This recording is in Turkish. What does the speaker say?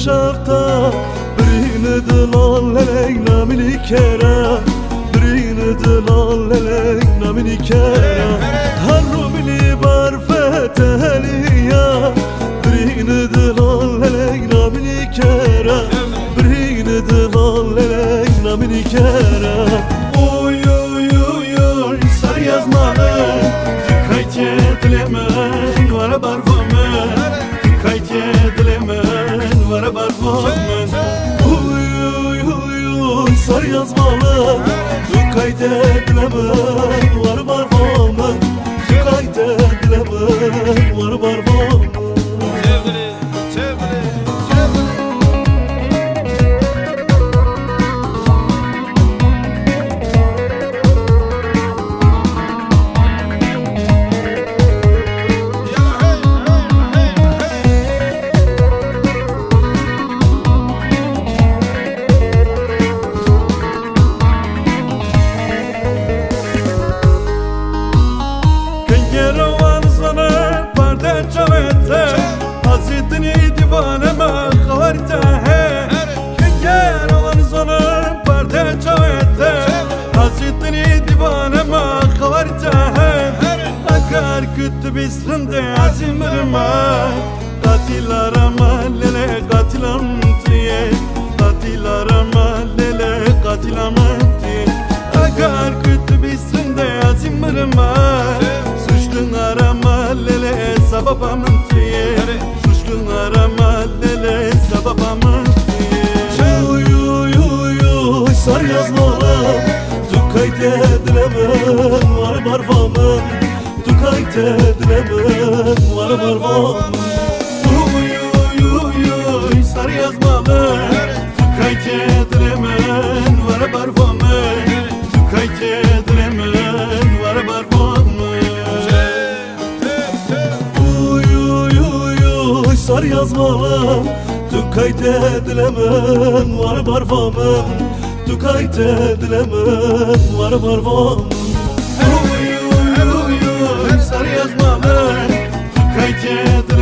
شفتا برين دلال لينا من كرا برين دلال لينا من كرا هرو مني برفت هليا برين دلال لينا من كرا برين دلال لينا من كرا oy oy oy oy sar yazmalı kayte dilemen var barvamın kayte dilemen var barvamın oy oy oy oy sar yazmalı kayte dilemen var barvamın kayte dilemen var barvamın حسيتني ديوانه ما خورته كنجر وانزونه برده جوته حسيتني ديوانه ما خورته اگر كنت بسرنده عزيم رما قاتل رما لله قاتل امتيه قاتل رما لله قاتل امتيه اگر كنت بسرنده عزيم رما suçlun arama lele sababamın diye suçlun arama lele sababamın diye oy oy oy oy sar yazmalı tukayte dilemen var barvamın tukayte dilemen var barvamın oy oy oy oy sar yazmalı tukayte dilemen var barvamın tukayte dilemen var barvamın sar yazmalı tukayte dilemen var barvamın tukayte dilemen var barvamın oy oy oy oy sar yazmalı tukayte